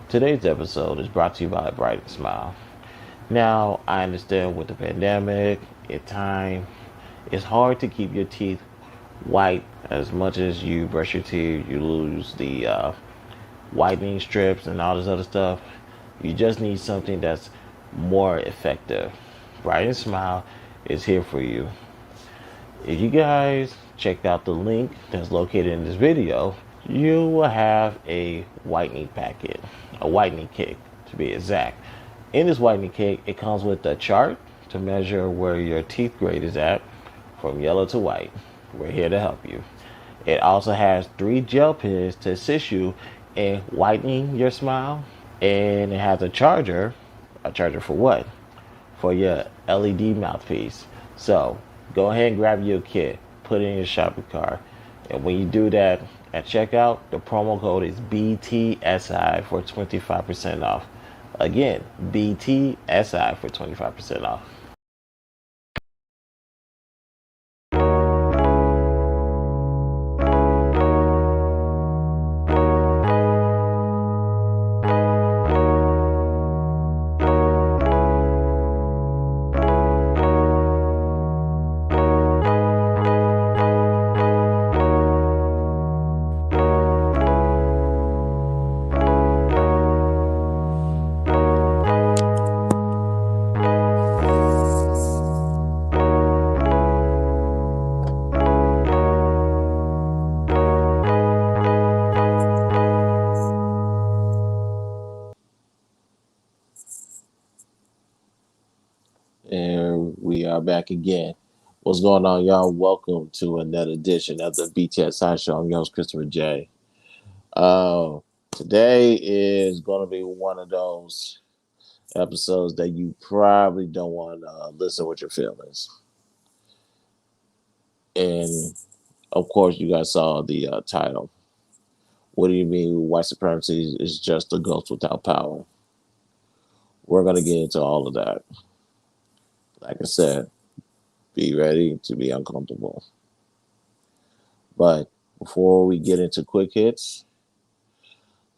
Today's episode is brought to you by Brytn Smile. Now, I understand with the pandemic, it's hard to keep your teeth white. As much as you brush your teeth, you lose the whitening strips and all this other stuff. You just need something that's more effective. Brytn Smile is here for you. If you guys checked out the link that's located in this video, you will have a whitening packet, a whitening kit to be exact. In this whitening kit, it comes with a chart to measure where your teeth grade is at from yellow to white. We're here to help you. It also has 3 gel pens to assist you in whitening your smile, and it has a charger. A charger for what? For your LED mouthpiece. So go ahead and grab your kit, put it in your shopping cart, and when you do that at checkout, the promo code is BTSI for 25% off. Again, BTSI for 25% off. And we are back again. What's going on, y'all? Welcome to another edition of the BTSI show. I'm your host, Christopher J. Uh, Today is going to be one of those episodes that you probably don't want to listen with your feelings. And of course, you guys saw the title. What do you mean white supremacy is just a ghost without power? We're going to get into all of that. Like I said, be ready to be uncomfortable. But before we get into quick hits,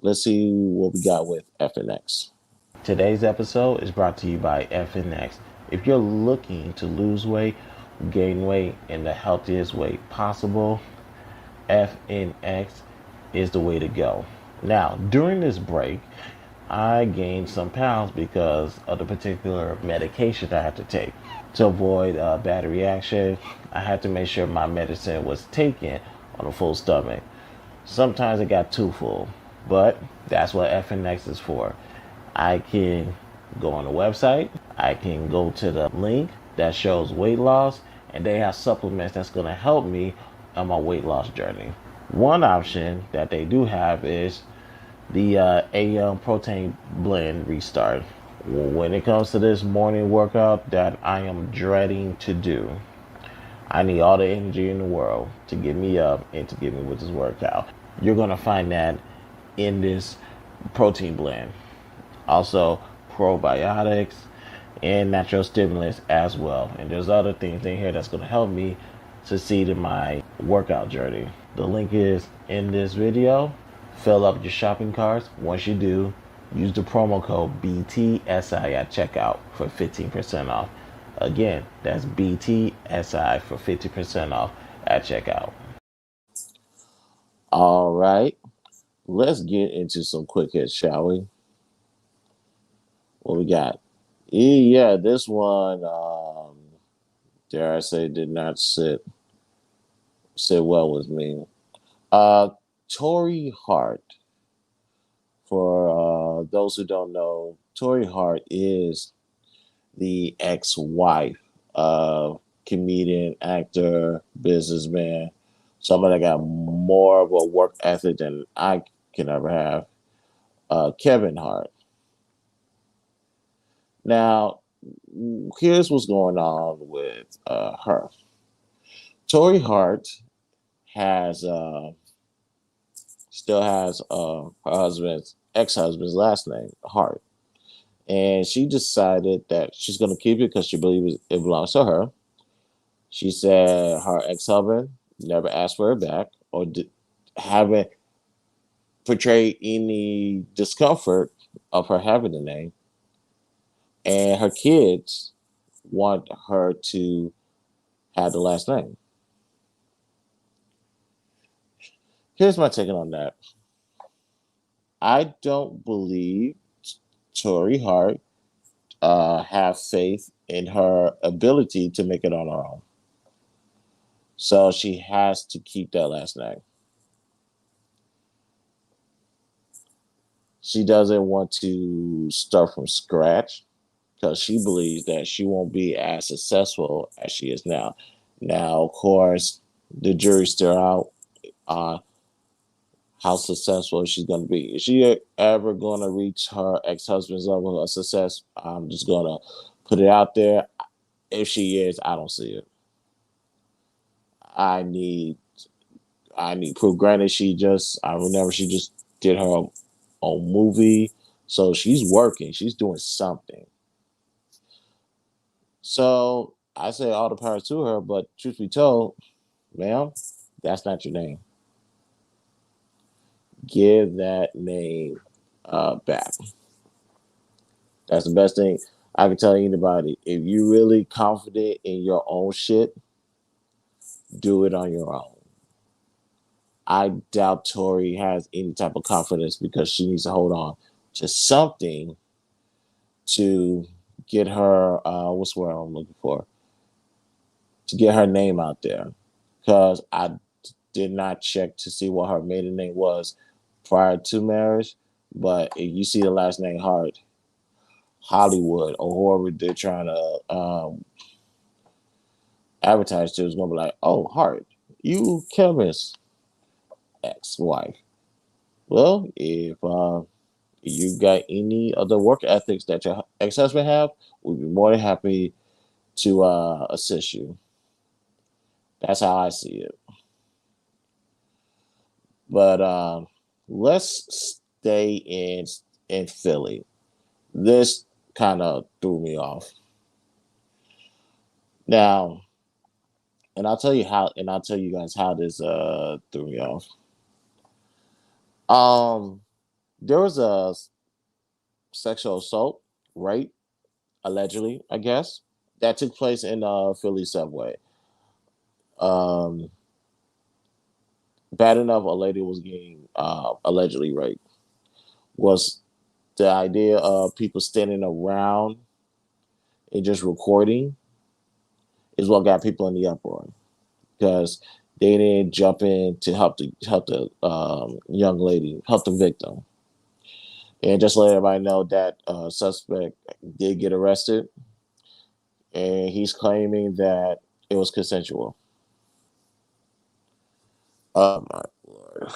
let's see what we got with FNX. Today's episode is brought to you by FNX. If you're looking to lose weight, gain weight in the healthiest way possible, FNX is the way to go. Now, during this break, I gained some pounds because of the particular medication I had to take. To avoid a bad reaction, I had to make sure my medicine was taken on a full stomach. Sometimes it got too full, but that's what FNX is for. I can go on the website, I can go to the link that shows weight loss, and they have supplements that's going to help me on my weight loss journey. One option that they do have is the AM protein blend restart. When it comes to this morning workout that I am dreading to do, I need all the energy in the world to get me up and to get me with this workout. You're going to find that in this protein blend. Also, probiotics and natural stimulants as well. And there's other things in here that's going to help me succeed in my workout journey. The link is in this video. Fill up your shopping carts. Once you do, use the promo code BTSI at checkout for 15% off. Again, that's BTSI for 50% off at checkout. All right, let's get into some quick hits, shall we? What we got? Yeah, this one, dare I say, did not sit well with me. Torrei Hart. For those who don't know, Torrei Hart is the ex-wife of comedian, actor, businessman, somebody that got more of a work ethic than I can ever have, Kevin Hart. Now, here's what's going on with her. Torrei Hart has still has her husband's ex-husband's last name, Hart. And she decided that she's going to keep it because she believes it belongs to her. She said her ex-husband never asked for her back or haven't portrayed any discomfort of her having the name, and her kids want her to have the last name. Here's my take on that. I don't believe Torrei Hart have faith in her ability to make it on her own. So she has to keep that last name. She doesn't want to start from scratch because she believes that she won't be as successful as she is now. Now, of course, the jury's still out on how successful she's going to be. Is she ever going to reach her ex-husband's level of success? I'm just going to put it out there. If she is, I don't see it. I need I need proof. Granted, I remember she just did her own movie, so she's working. She's doing something. So I say all the power to her, but truth be told, ma'am, that's not your name. Give that name back. That's the best thing I can tell anybody. If you're really confident in your own shit, do it on your own. I doubt Tori has any type of confidence because she needs to hold on to something to get her what's the word I'm looking for? To get her name out there. Because I did not check to see what her maiden name was prior to marriage. But if you see the last name Hart, Hollywood or whoever they're trying to advertise to is gonna be like, oh Hart, you Kevin's ex-wife. Well, if you got any other work ethics that your ex-husband have, we'd be more than happy to assist you. That's how I see it. But let's stay in Philly. This kind of threw me off. Now, and I'll tell you how, and I'll tell you guys how this threw me off. Um, there was a sexual assault, rape, allegedly, I guess, that took place in Philly subway. Um, bad enough, a lady was getting allegedly raped. Was the idea of people standing around and just recording is what got people in the uproar because they didn't jump in to help the young lady, help the victim, and just let everybody know that suspect did get arrested, and he's claiming that it was consensual. Oh my lord,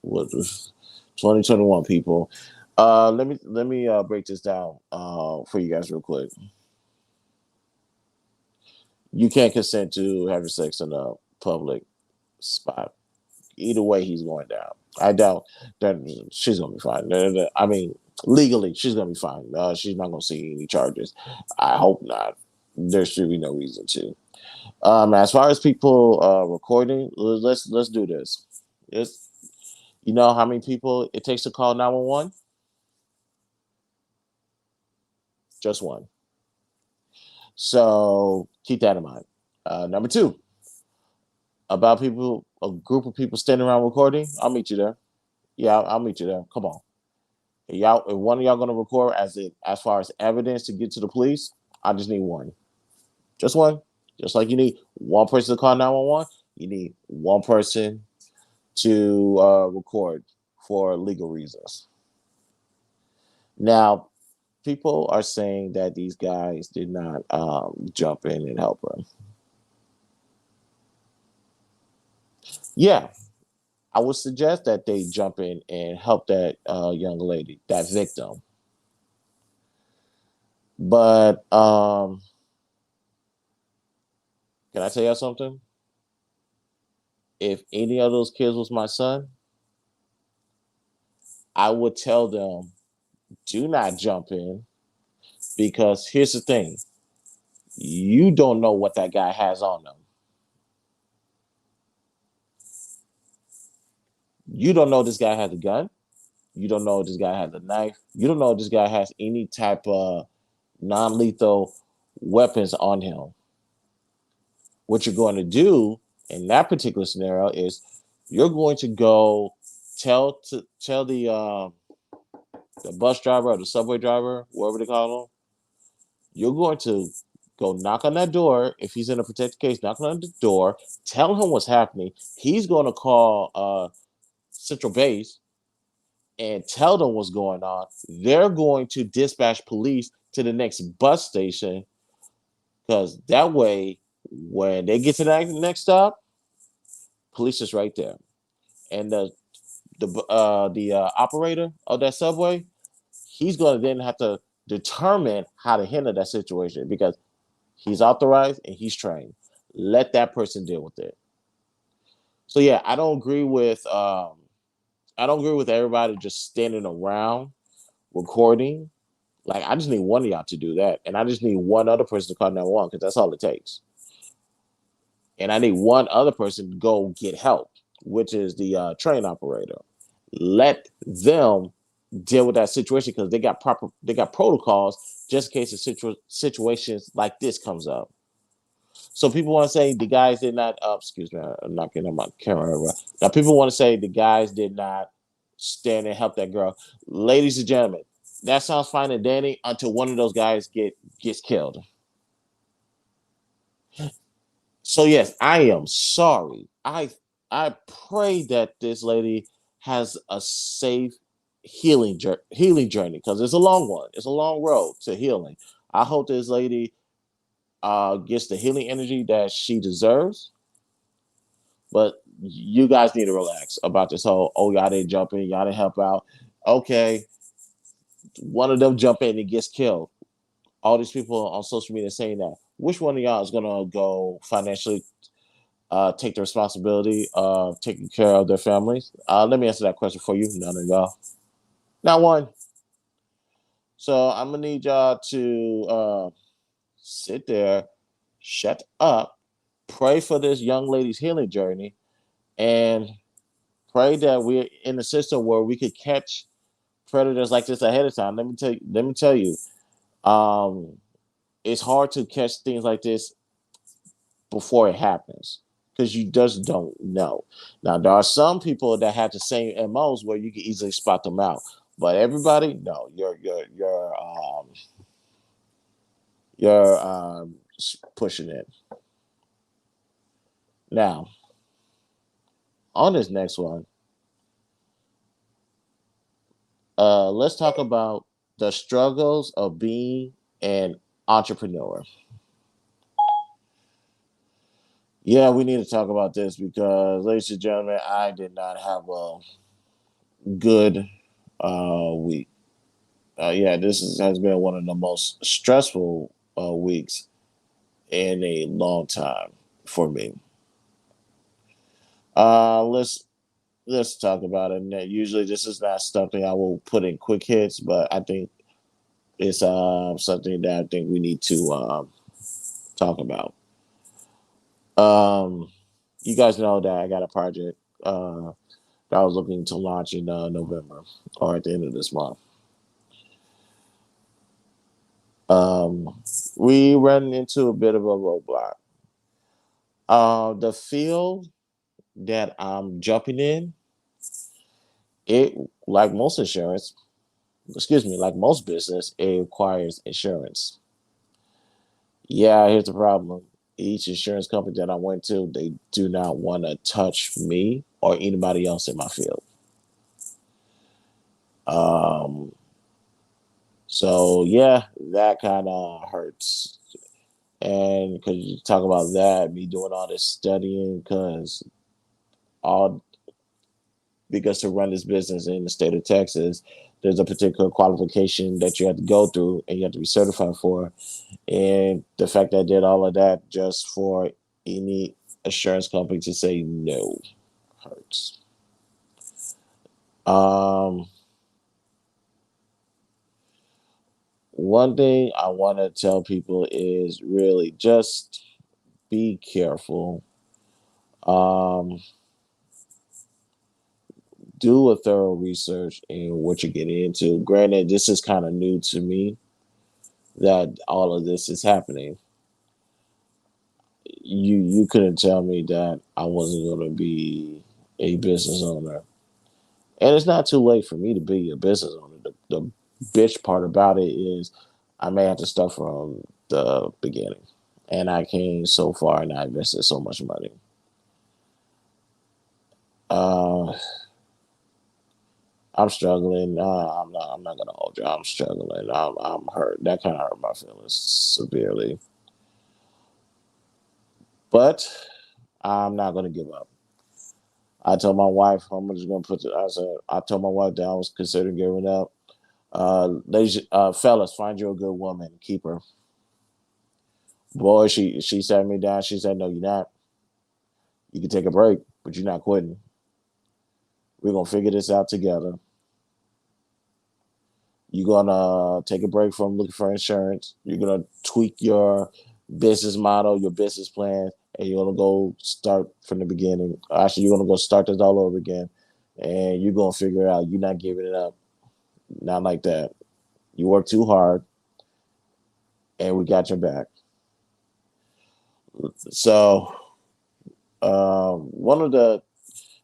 what was 2021 people? Let me break this down for you guys real quick. You can't consent to having sex in a public spot. Either way, he's going down. I doubt that she's gonna be fine. I mean, legally, she's gonna be fine. She's not gonna see any charges. I hope not. There should be no reason to. As far as people recording, let's do this. It's, you know how many people it takes to call 911? Just one. So keep that in mind. Number two, about people, a group of people standing around recording. I'll meet you there. Yeah, I'll meet you there. Come on. If one of y'all gonna record as far as evidence to get to the police, I just need one. Just one. Just like you need one person to call 911, you need one person to record for legal reasons. Now, people are saying that these guys did not jump in and help her. Yeah, I would suggest that they jump in and help that young lady, that victim. But can I tell you something? If any of those kids was my son, I would tell them, do not jump in because here's the thing. You don't know what that guy has on them. You don't know this guy has a gun. You don't know if this guy has a knife. You don't know if this guy has any type of non-lethal weapons on him. What you're going to do in that particular scenario is you're going to go tell the bus driver or the subway driver, whatever they call them. You're going to go knock on that door. If he's in a protected case, knock on the door, tell him what's happening. He's going to call Central Base and tell them what's going on. They're going to dispatch police to the next bus station because that way, when they get to that next stop, police is right there. And the operator of that subway, he's going to then have to determine how to handle that situation because he's authorized and he's trained. Let that person deal with it. So yeah, I don't agree with everybody just standing around recording. Like I just need one of y'all to do that, and I just need one other person to call 911 because that's all it takes. And I need one other person to go get help, which is the train operator. Let them deal with that situation because they got protocols just in case situations like this comes up. So people want to say the guys did not. Excuse me, I'm not getting on my camera. Now people want to say the guys did not stand and help that girl. Ladies and gentlemen, that sounds fine and dandy until one of those guys gets killed. So yes, I am sorry. I pray that this lady has a safe healing journey because it's a long one. It's a long road to healing. I hope this lady gets the healing energy that she deserves. But you guys need to relax about this whole y'all didn't jump in, y'all didn't help out. Okay, one of them jump in and gets killed. All these people on social media saying that. Which one of y'all is gonna go financially take the responsibility of taking care of their families? Let me answer that question for you. None of y'all. Not one. So I'm gonna need y'all to sit there, shut up, pray for this young lady's healing journey, and pray that we're in a system where we could catch predators like this ahead of time. Let me tell you, um, it's hard to catch things like this before it happens because you just don't know. Now there are some people that have the same MOs where you can easily spot them out, but everybody, no, you're pushing it. Now on this next one, let's talk about the struggles of being an entrepreneur. Yeah, we need to talk about this because, ladies and gentlemen, I did not have a good week. Yeah, has been one of the most stressful weeks in a long time for me. Uh, let's let's talk about it. And usually, this is not something I will put in quick hits, but I think it's something that I think we need to talk about. Um, you guys know that I got a project that I was looking to launch in November or at the end of this month. Um, we ran into a bit of a roadblock. The field that I'm jumping in, it like most insurance, excuse me, like most business, it requires insurance. Yeah, here's the problem. Each insurance company that I went to, they do not want to touch me or anybody else in my field. Um, so yeah, that kind of hurts. And because you talk about that, me doing all this studying, all because to run this business in the state of Texas, there's a particular qualification that you have to go through and you have to be certified for. And the fact that I did all of that just for any insurance company to say no hurts. Um, One thing I want to tell people is really just be careful. Um, do a thorough research in what you're getting into. Granted, this is kind of new to me that all of this is happening. You couldn't tell me that I wasn't going to be a business owner, and it's not too late for me to be a business owner. The bitch part about it is I may have to start from the beginning, and I came so far and I invested so much money. Uh, I'm struggling. I'm not. I'm not gonna hold you. I'm struggling. I'm hurt. That kind of hurt my feelings severely. But I'm not gonna give up. I told my wife I'm just gonna put. I said I told my wife that I was considering giving up. Fellas, find you a good woman, keep her. Boy, she sat me down. She said, "No, you're not. You can take a break, but you're not quitting. We're gonna figure this out together. You're gonna take a break from looking for insurance. You're gonna tweak your business model, your business plan, and you're gonna go start from the beginning. Actually, you're gonna go start this all over again, and you're gonna figure it out. You're not giving it up. Not like that. You work too hard, and we got your back." So, one of the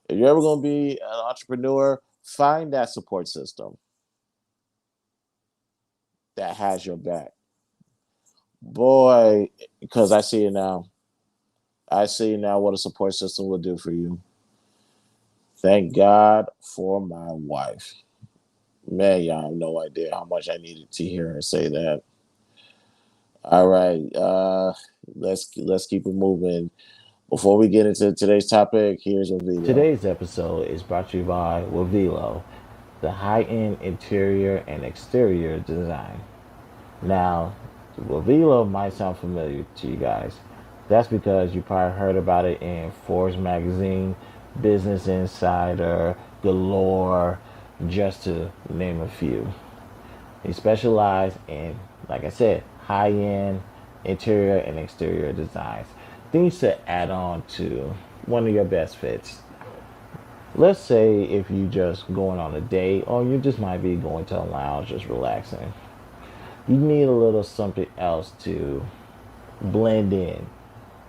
if you're ever gonna be an entrepreneur, find that support system that has your back. Boy, because I see it now. I see now what a support system will do for you. Thank God for my wife. Man, y'all have no idea how much I needed to hear her say that. All right, let's keep it moving. Before we get into today's topic, here's a video. Today's episode is brought to you by Wavilo, the high-end interior and exterior design. Now, Wavilo might sound familiar to you guys. That's because you probably heard about it in Forbes magazine, Business Insider, Galore, just to name a few. They specialize in, like I said, high-end interior and exterior designs. Things to add on to one of your best fits. Let's say if you just going on a date or you just might be going to a lounge just relaxing. You need a little something else to blend in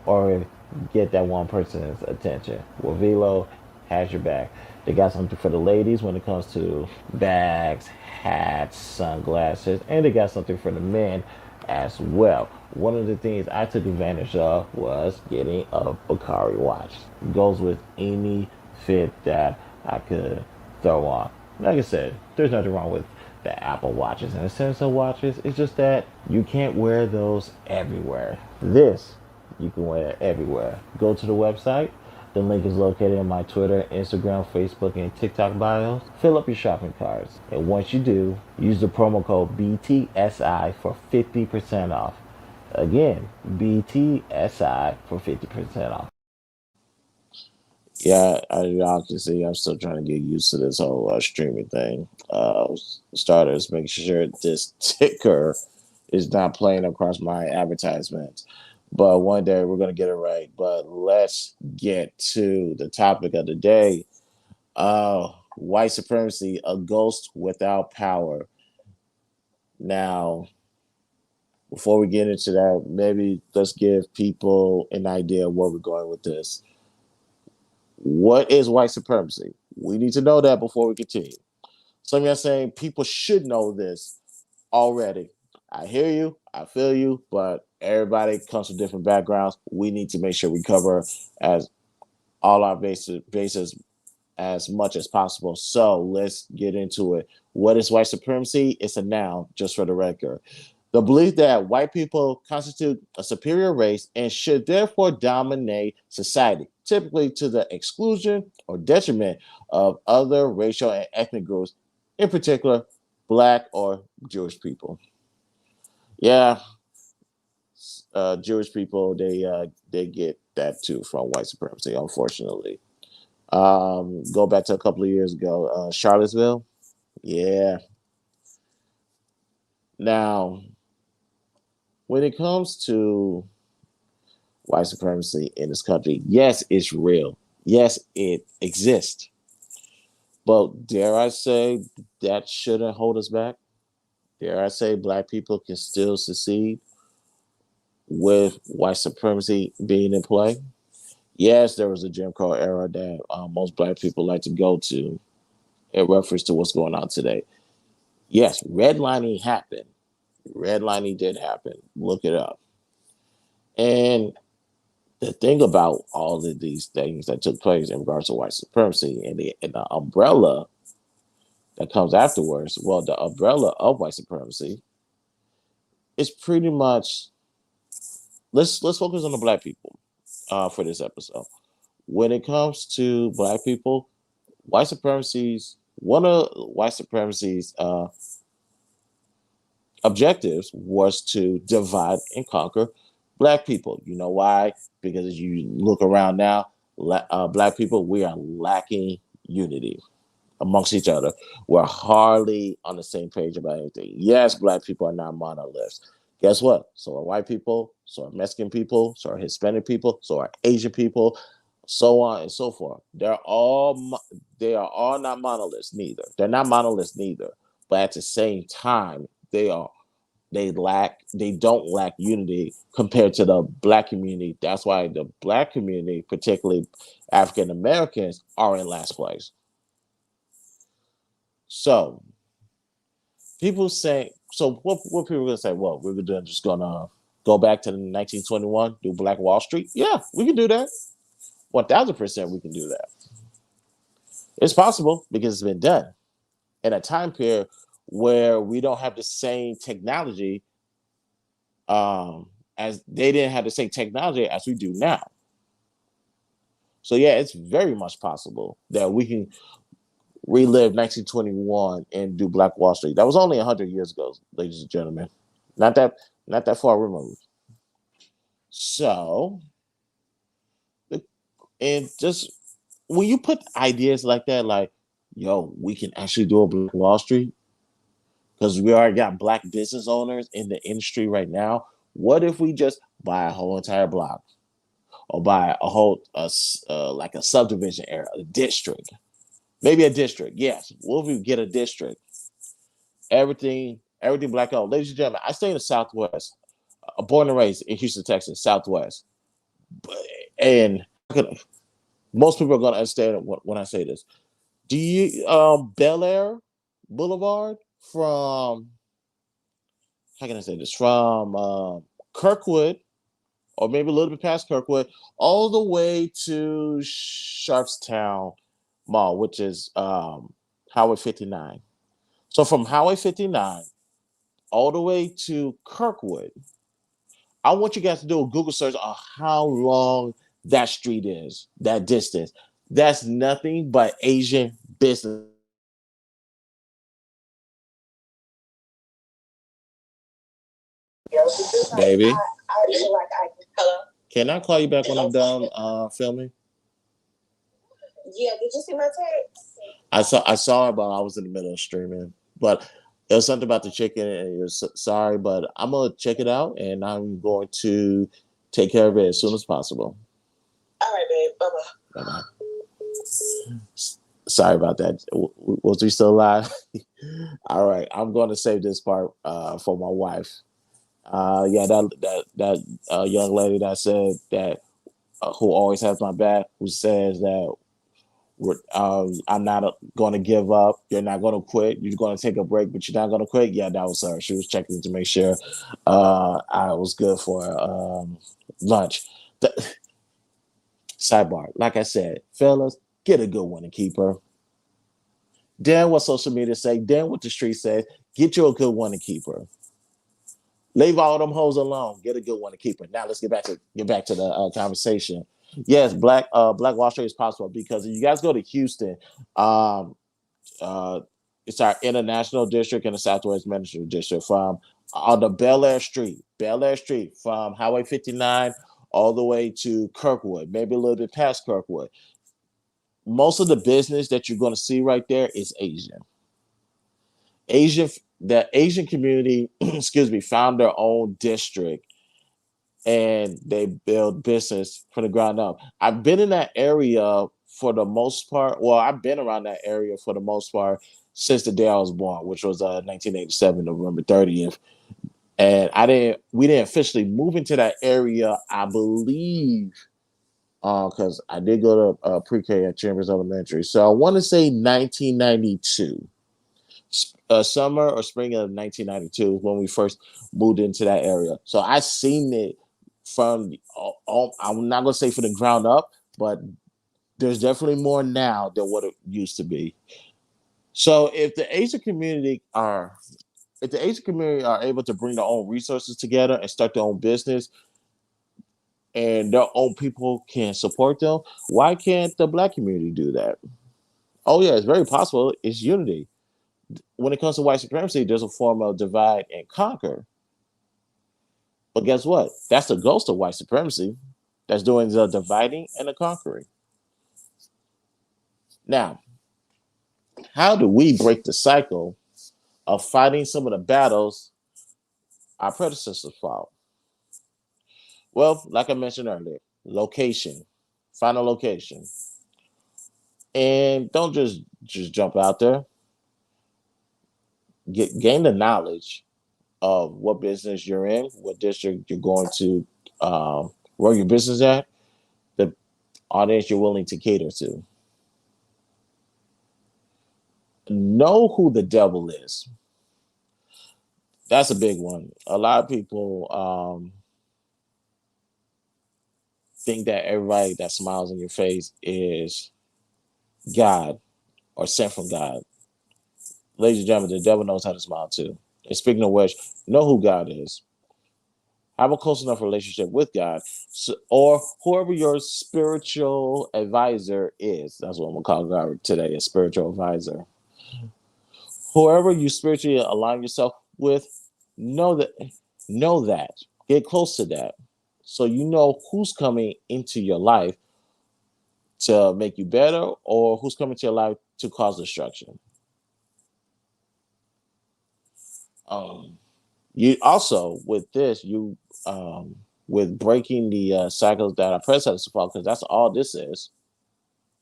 or get that one person's attention. Well, Velo has your back. They got something for the ladies when it comes to bags, hats, sunglasses, and they got something for the men as well. One of the things I took advantage of was getting a Bakari watch. It goes with any fit that I could throw on. Like I said, there's nothing wrong with the Apple watches and the Samsung watches. It's just that you can't wear those everywhere. This you can wear it everywhere. Go to the website. The link is located in my Twitter, Instagram, Facebook, and TikTok bios. Fill up your shopping carts. And once you do, use the promo code BTSI for 50% off. Again, BTSI for 50% off. Yeah, y'all can see I'm still trying to get used to this whole streaming thing. Starters, making sure this ticker is not playing across my advertisements. But one day we're going to get it right. But let's get to the topic of the day. White supremacy, a ghost without power. Now, before we get into that, maybe let's give people an idea of where we're going with this. What is white supremacy? We need to know that before we continue. Some of you are saying people should know this already. I hear you, I feel you, but everybody comes from different backgrounds. We need to make sure we cover as all our bases as much as possible. So let's get into it. What is white supremacy? It's a noun, just for the record. The belief that white people constitute a superior race and should therefore dominate society, typically to the exclusion or detriment of other racial and ethnic groups, in particular, Black or Jewish people. Yeah, Jewish people they get that too from white supremacy, unfortunately. Go back to a couple of years ago, Charlottesville. Yeah. Now, when it comes to white supremacy in this country, yes, it's real. Yes, it exists. But dare I say that shouldn't hold us back? Dare I say black people can still succeed with white supremacy being in play? Yes, there was a Jim Crow era that most black people like to go to in reference to what's going on today. Yes, redlining happened. Redlining did happen. Look it up. And the thing about all of these things that took place in regards to white supremacy and the umbrella that comes afterwards, well, the umbrella of white supremacy is pretty much let's focus on the black people for this episode. When it comes to black people, white supremacy's one of white supremacy's objectives was to divide and conquer black people. You know why? Because as you look around now, black people, we are lacking unity amongst each other. We're hardly on the same page about anything. Yes, black people are not monoliths. Guess what? So are white people, so are Mexican people, so are Hispanic people, so are Asian people, so on and so forth. They are all not monoliths neither. They're not monoliths neither. But at the same time, they don't lack unity compared to the black community. That's why the black community, particularly African Americans, are in last place. So people say, so what people are gonna say? Well, we're just gonna go back to 1921, do Black Wall Street. Yeah, we can do that. 1,000% we can do that. It's possible because it's been done in a time period where we don't have the same technology as they didn't have the same technology as we do now. So yeah, it's very much possible that we can relive 1921 and do Black Wall Street. That was only 100 years ago, ladies and gentlemen. Not that not that far removed. So, and just when you put ideas like that, like, yo, we can actually do a Black Wall Street because we already got black business owners in the industry right now. What if we just buy a whole entire block or buy a whole like a subdivision area, a district, maybe a district? Yes, what if we get a district? Everything black owned. Ladies and gentlemen, I stay in the Southwest. Born and raised in Houston, Texas, Southwest. And most people are going to understand when I say this. Do you Bel Air Boulevard from how can I say this from Kirkwood or maybe a little bit past Kirkwood all the way to Sharpstown Mall, which is Highway 59. So from Highway 59 all the way to Kirkwood, I want you guys to do a Google search on how long that street is, that distance. That's nothing but Asian business. Baby, Hello. can I call you back when I'm done filming? Yeah, did you see my text? I saw it, but I was in the middle of streaming. But it was something about the chicken, and you're sorry, but I'm gonna check it out, and I'm going to take care of it as soon as possible. All right, babe. Bye bye. Bye bye. Sorry about that. Was we still live? All right, I'm going to save this part for my wife. Yeah, that young lady that said that who always has my back, who says that I'm not going to give up. You're not going to quit. You're going to take a break, but you're not going to quit. Yeah, that was her. She was checking to make sure I was good for lunch. Sidebar, like I said, fellas, get a good one and keep her. Damn what social media say, damn what the street says. Get you a good one and keep her. Leave all them hoes alone. Get a good one to keep her. Now let's get back to the conversation. Yes, Black Wall Street is possible because if you guys go to Houston, um, uh, it's our international district and the Southwest Ministry District from on the Bel Air Street from Highway 59 all the way to Kirkwood, maybe a little bit past Kirkwood. Most of the business that you're going to see right there is Asian. Asian, the Asian community, excuse me, found their own district and they build business from the ground up. I've been in that area for the most part. Well, I've been around that area for the most part since the day I was born, which was 1987, November 30th. And we didn't officially move into that area, I believe, because I did go to pre-K at Chambers Elementary. So I want to say 1992. Summer or spring of 1992 when we first moved into that area. So I seen it from, I'm not going to say from the ground up, but there's definitely more now than what it used to be. So if the Asian community are able to bring their own resources together and start their own business and their own people can support them, why can't the Black community do that? Oh yeah, it's very possible. It's unity. When it comes to white supremacy, there's a form of divide and conquer. But guess what? That's the ghost of white supremacy that's doing the dividing and the conquering. Now, how do we break the cycle of fighting some of the battles our predecessors fought? Well, like I mentioned earlier, location, find a location, and don't just jump out there. Gain the knowledge of what business you're in, what district you're going to, where your business at, the audience you're willing to cater to. Know who the devil is. That's a big one. A lot of people think that everybody that smiles in your face is God or sent from God. Ladies and gentlemen, the devil knows how to smile too. And speaking of which, know who God is. Have a close enough relationship with God, or whoever your spiritual advisor is. That's what I'm gonna call God today, a spiritual advisor. Whoever you spiritually align yourself with, know that, know that. Get close to that, so you know who's coming into your life to make you better, or who's coming to your life to cause destruction. Um, you also with this, with breaking the cycles that our predecessors fought, because that's all this is.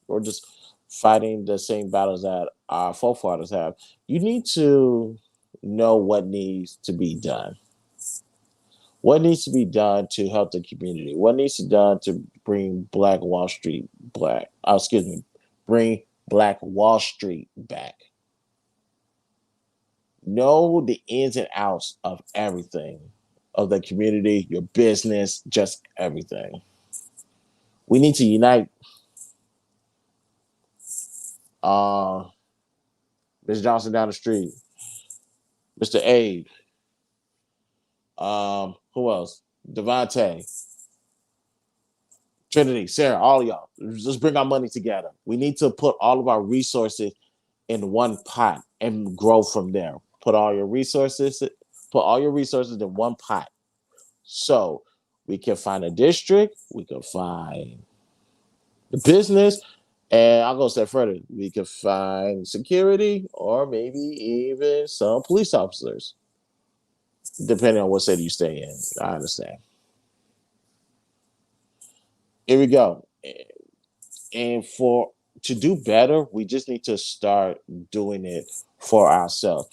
We're just fighting the same battles that our forefathers have. You need to know what needs to be done. What needs to be done to help the community? What needs to be done to bring Black Wall Street black? Excuse me, bring Black Wall Street back. Know the ins and outs of everything, of the community, your business, just everything. We need to unite. Ms. Johnson down the street, Mr. Abe, who else? Devontae, Trinity, Sarah, all of y'all. Let's bring our money together. We need to put all of our resources in one pot and grow from there. Put all your resources in one pot. So we can find a district, we can find the business, and I'll go a step further. We can find security or maybe even some police officers, depending on what city you stay in. I understand. Here we go. And for to do better, we just need to start doing it for ourselves.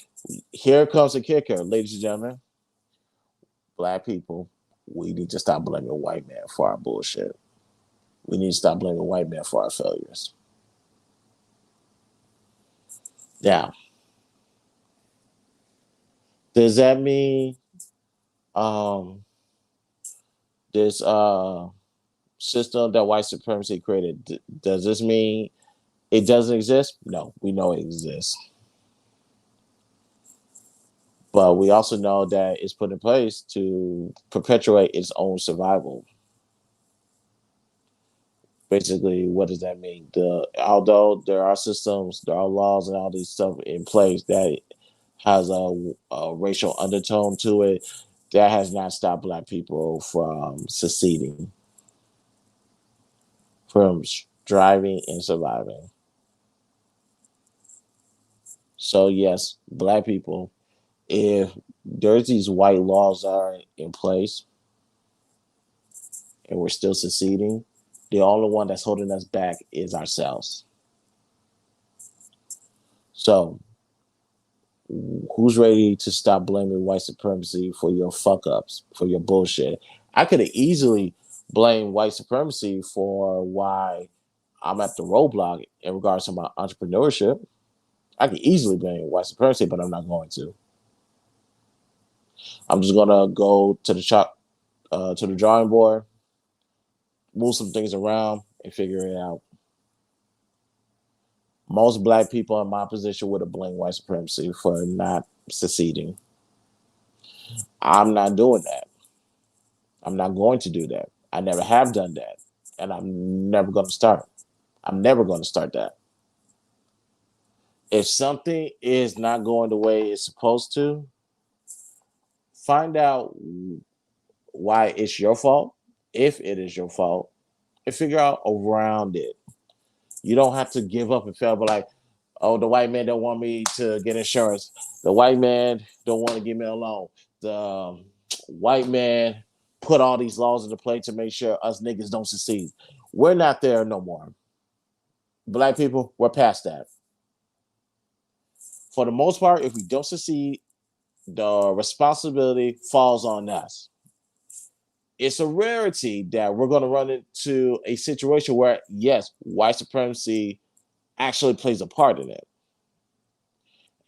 Here comes the kicker, ladies and gentlemen. Black people, we need to stop blaming white man for our bullshit. We need to stop blaming white men for our failures. Now, does that mean um, this system that white supremacy created, does this mean it doesn't exist? No, we know it exists. But we also know that it's put in place to perpetuate its own survival. Basically, what does that mean? Although there are systems, there are laws and all these stuff in place that has a racial undertone to it, that has not stopped Black people from succeeding, from striving and surviving. So yes, Black people, if there's these white laws are in place and we're still succeeding, The only one that's holding us back is ourselves. So, who's ready to stop blaming white supremacy for your fuck ups, for your bullshit? I could have easily blamed white supremacy for why I'm at the roadblock in regards to my entrepreneurship. I could easily blame white supremacy, but I'm not going to. I'm just gonna go to to the drawing board, move some things around, and figure it out. Most black people in my position would have blamed white supremacy for not seceding. I'm not doing that. I'm not going to do that. I never have done that. And I'm never going to start. I'm never going to start that. If something is not going the way it's supposed to, find out why it's your fault, if it is your fault, and figure out around it. You don't have to give up and fail, but like, oh, the white man don't want me to get insurance. The white man don't want to give me a loan. The white man put all these laws into play to make sure us niggas don't succeed. We're not there no more. Black people, we're past that. For the most part, if we don't succeed, the responsibility falls on us. It's a rarity that we're going to run into a situation where, yes, white supremacy actually plays a part in it.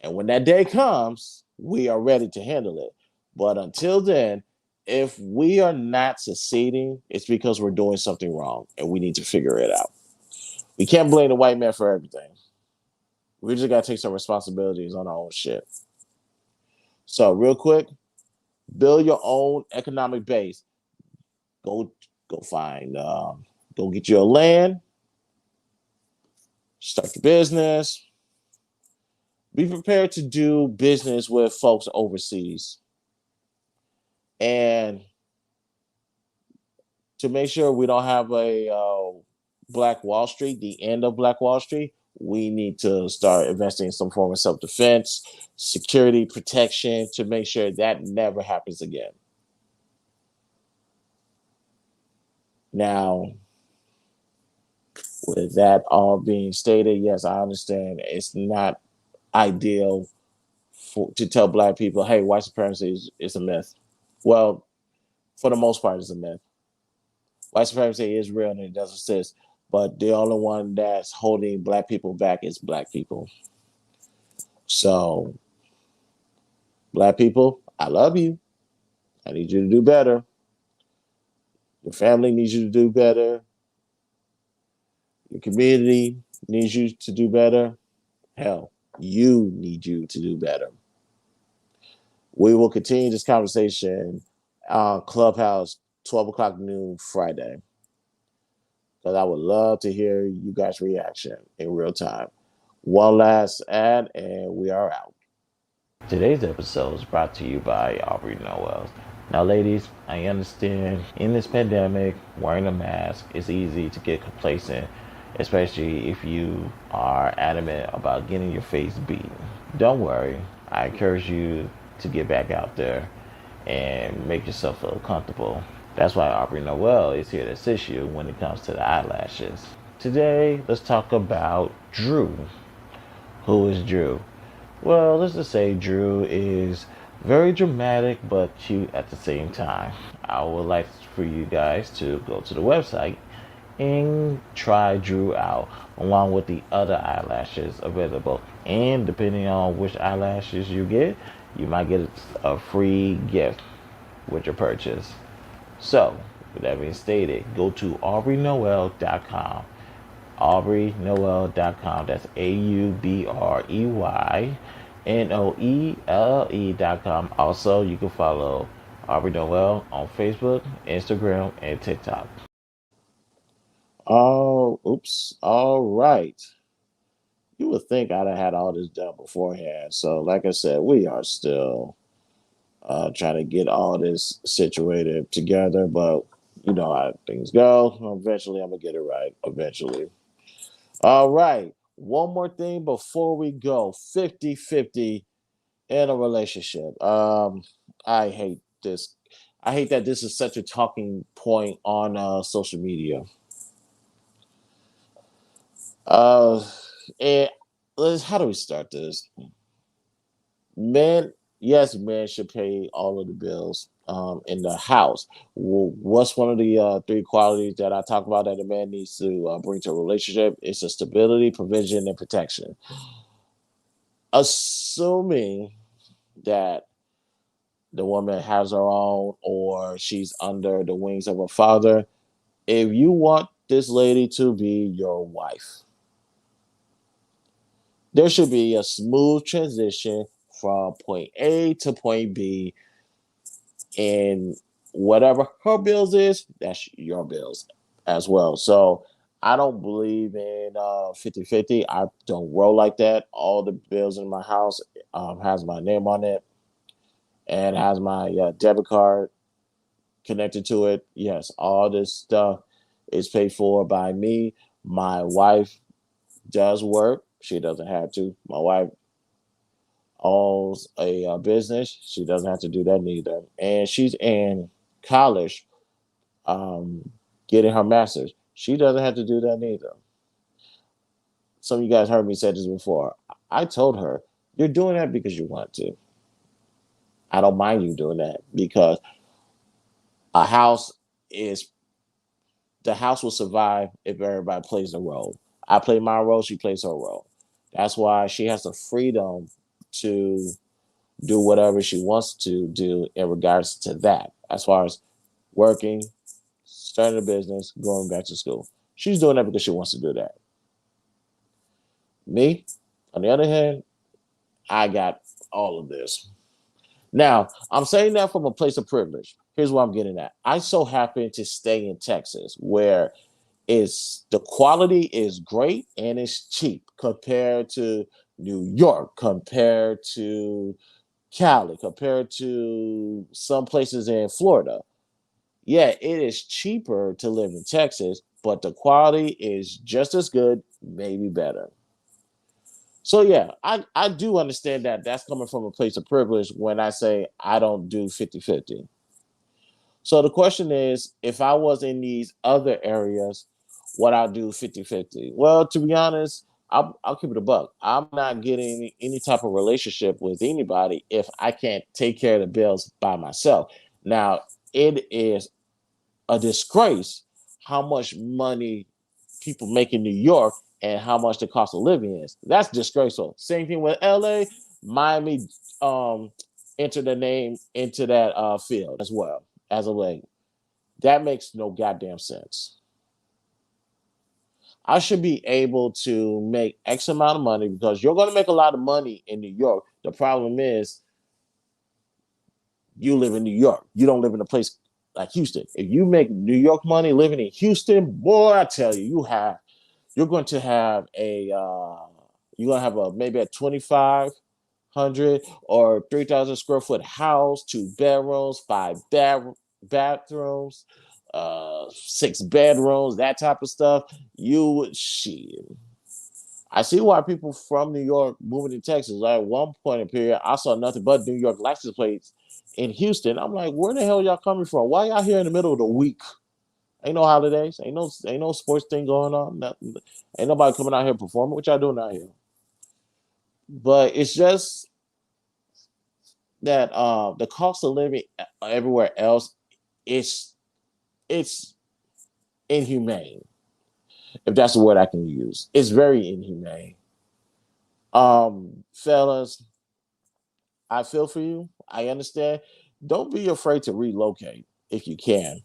And when that day comes, we are ready to handle it. But until then, if we are not succeeding, it's because we're doing something wrong and we need to figure it out. We can't blame the white man for everything. We just got to take some responsibilities on our own shit. So, real quick, build your own economic base. Go, go find, go get your land, start your business. Be prepared to do business with folks overseas. And to make sure we don't have a Black Wall Street, the end of Black Wall Street, we need to start investing in some form of self-defense, security, protection to make sure that never happens again. Now, with that all being stated, yes, I understand it's not ideal to tell Black people, hey, white supremacy is a myth. Well, for the most part, it's a myth. White supremacy is real and it does exist, but the only one that's holding Black people back is Black people. So, Black people, I love you. I need you to do better. Your family needs you to do better. Your community needs you to do better. Hell, you need you to do better. We will continue this conversation on Clubhouse, 12 o'clock noon Friday. Because I would love to hear you guys' reaction in real time. One last ad, and we are out. Today's episode is brought to you by Aubrey Noel. Now, ladies, I understand in this pandemic, wearing a mask is easy to get complacent, especially if you are adamant about getting your face beaten. Don't worry, I encourage you to get back out there and make yourself feel comfortable. That's why Aubrey Noel is here to assist you when it comes to the eyelashes. Today, let's talk about Drew. Who is Drew? Well, let's just say Drew is very dramatic but cute at the same time. I would like for you guys to go to the website and try Drew out along with the other eyelashes available. And depending on which eyelashes you get, you might get a free gift with your purchase. So, with that being stated, go to AubreyNoel.com. AubreyNoel.com. That's AubreyNoelle.com. Also, you can follow Aubrey Noel on Facebook, Instagram, and TikTok. Oh, oops. All right. You would think I'd have had all this done beforehand. So, like I said, we are still trying to get all this situated together, but you know how things go. Eventually, I'm going to get it right. Eventually. All right. One more thing before we go 50-50 in a relationship. I hate this. I hate that this is such a talking point on social media. Uh, and how do we start this? Men, yes, men should pay all of the bills in the house. What's one of the three qualities that I talk about that a man needs to bring to a relationship? It's a stability, provision, and protection. Assuming that the woman has her own or she's under the wings of her father, if you want this lady to be your wife, there should be a smooth transition from point A to point B, and whatever her bills is, that's your bills as well. So I don't believe in 50-50. I don't roll like that. All the bills in my house has my name on it and has my debit card connected to it. Yes, all this stuff is paid for by me. My wife does work. She doesn't have to. My wife owns a business. She doesn't have to do that neither. And she's in college getting her master's. She doesn't have to do that neither. Some of you guys heard me say this before. I told her, you're doing that because you want to. I don't mind you doing that because a house is the house will survive if everybody plays their role. I play my role, she plays her role. That's why she has the freedom to do whatever she wants to do in regards to that. As far as working, starting a business, going back to school. She's doing that because she wants to do that. Me, on the other hand, I got all of this. Now, I'm saying that from a place of privilege. Here's what I'm getting at. I so happen to stay in Texas where is the quality is great and it's cheap compared to New York, compared to Cali, compared to some places in Florida. Yeah, it is cheaper to live in Texas, but the quality is just as good, maybe better. So yeah, I do understand that that's coming from a place of privilege when I say I don't do 50-50. So the question is, if I was in these other areas, what I'll do 50-50. Well, to be honest, I'll keep it a buck. I'm not getting any type of relationship with anybody if I can't take care of the bills by myself. Now, it is a disgrace how much money people make in New York and how much the cost of living is. That's disgraceful. Same thing with LA, Miami um entered the name into that field as well as a leg. That makes no goddamn sense. I should be able to make X amount of money because you're going to make a lot of money in New York. The problem is you live in New York. You don't live in a place like Houston. If you make New York money living in Houston, boy, I tell you, you're going to have a maybe a 2,500 or 3,000 square foot house, 2 bedrooms, bathrooms, 6 bedrooms, that type of stuff. You would shit. I see why people from New York moving to Texas. Like at one point in period, I saw nothing but New York license plates in Houston. I'm like, where the hell y'all coming from? Why y'all here in the middle of the week? Ain't no holidays. Ain't no sports thing going on. Nothing. Ain't nobody coming out here performing. What y'all doing out here? But it's just that the cost of living everywhere else is it's inhumane. If that's the word I can use, it's very inhumane. Fellas, I feel for you. I understand. Don't be afraid to relocate if you can.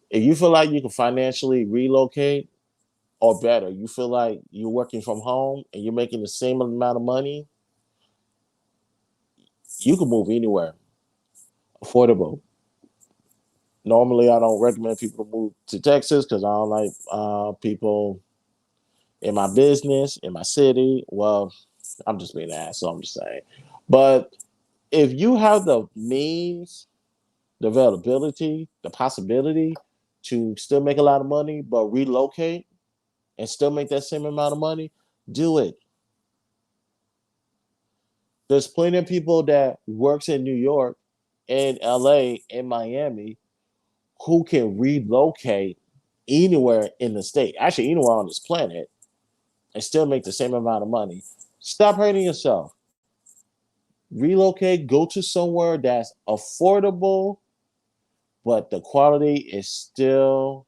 If you feel like you can financially relocate, or better, you feel like you're working from home and you're making the same amount of money, you can move anywhere. Affordable. Normally, I don't recommend people to move to Texas because I don't like people in my business, in my city. Well, I'm just being an ass, so I'm just saying. But if you have the means, the availability, the possibility to still make a lot of money, but relocate and still make that same amount of money, do it. There's plenty of people that works in New York, in LA, in Miami, who can relocate anywhere in the state, actually anywhere on this planet, and still make the same amount of money. Stop hurting yourself. Relocate, go to somewhere that's affordable, but the quality is still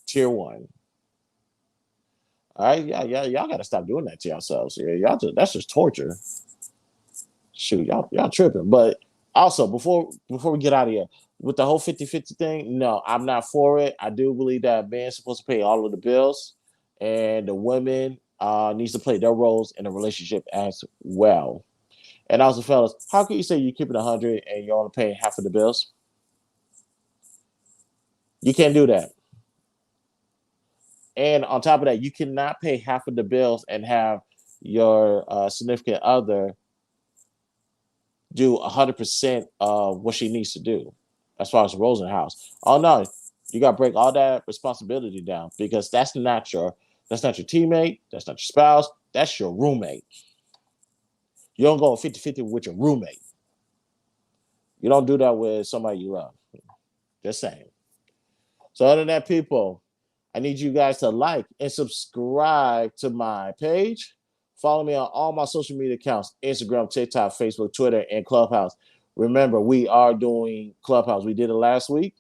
tier one. All right, y'all got to stop doing that to yourselves. Yeah, that's just torture. Shoot, y'all tripping. But also, before we get out of here, with the whole 50-50 thing, no, I'm not for it. I do believe that man's supposed to pay all of the bills, and the women needs to play their roles in the relationship as well. And also, fellas, how can you say you're keeping 100 and you're only paying half of the bills? You can't do that. And on top of that, you cannot pay half of the bills and have your significant other do 100% of what she needs to do as far as roles in the house. Oh no, you got to break all that responsibility down because that's not your teammate, that's not your spouse, that's your roommate. You don't go 50-50 with your roommate. You don't do that with somebody you love. Just saying. So other than that, people, I need you guys to like and subscribe to my page. Follow me on all my social media accounts: Instagram, TikTok, Facebook, Twitter, and Clubhouse. Remember, we are doing Clubhouse. We did it last week,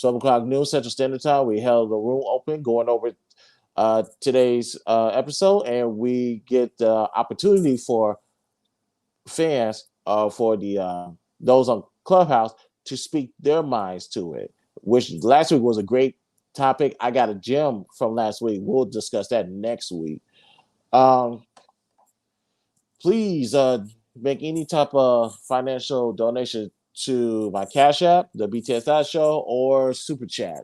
12 o'clock noon Central Standard Time. We held the room open going over today's episode, and we get the opportunity for fans, for the those on Clubhouse, to speak their minds to it, which last week was a great topic. I got a gem from last week. We'll discuss that next week. Um, please make any type of financial donation to my Cash App, the BTSI Show, or Super Chat.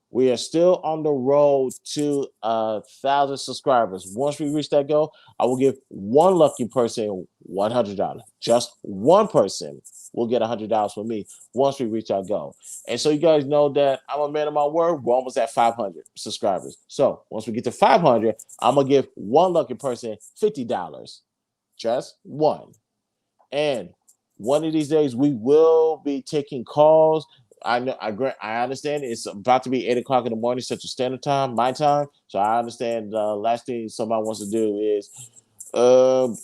We are still on the road to 1,000 subscribers. Once we reach that goal, I will give one lucky person $100. Just one person will get $100 from me once we reach our goal. And so you guys know that I'm a man of my word. We're almost at 500 subscribers. So once we get to 500, I'm going to give one lucky person $50. Just one. And one of these days, we will be taking calls. I know. I understand. It's about to be 8 o'clock in the morning, Central Standard Time, my time. So I understand. The last thing somebody wants to do is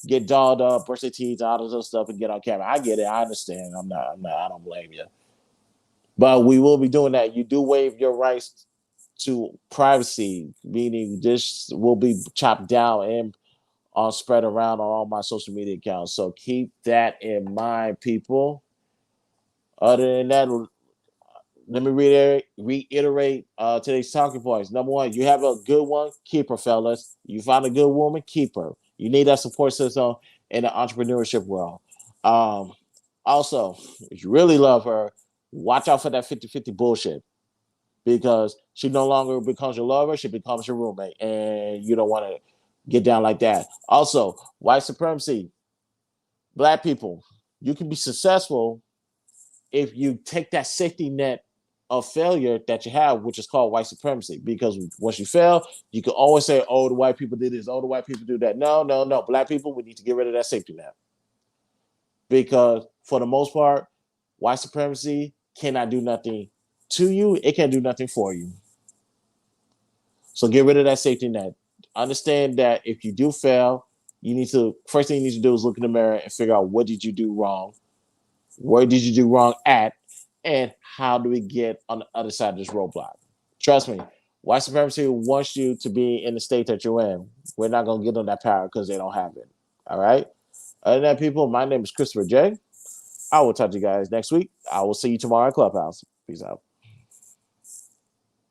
get dolled up, brush their teeth, all this other stuff, and get on camera. I get it. I understand. I'm not. I don't blame you. But we will be doing that. You do waive your rights to privacy, meaning this will be chopped down and spread around on all my social media accounts. So keep that in mind, people. Other than that, let me reiterate today's talking points. Number one, you have a good one, keep her, fellas. You find a good woman, keep her. You need that support system in the entrepreneurship world. Um, Also, if you really love her, watch out for that 50-50 bullshit because she no longer becomes your lover, she becomes your roommate, and you don't want to get down like that. Also, white supremacy, black people, you can be successful if you take that safety net of failure that you have, which is called white supremacy. Because once you fail, you can always say, "Oh, the white people did this. Oh, the white people do that." No, no, no. Black people, we need to get rid of that safety net because, for the most part, white supremacy cannot do nothing to you. It can't do nothing for you. So get rid of that safety net. Understand that if you do fail, you need to first thing you need to do is look in the mirror and figure out what did you do wrong, where did you do wrong at, and how do we get on the other side of this roadblock? Trust me, white supremacy wants you to be in the state that you're in. We're not gonna give them that power because they don't have it. All right. Other than that, people, my name is Christopher J. I will talk to you guys next week. I will see you tomorrow at Clubhouse. Peace out.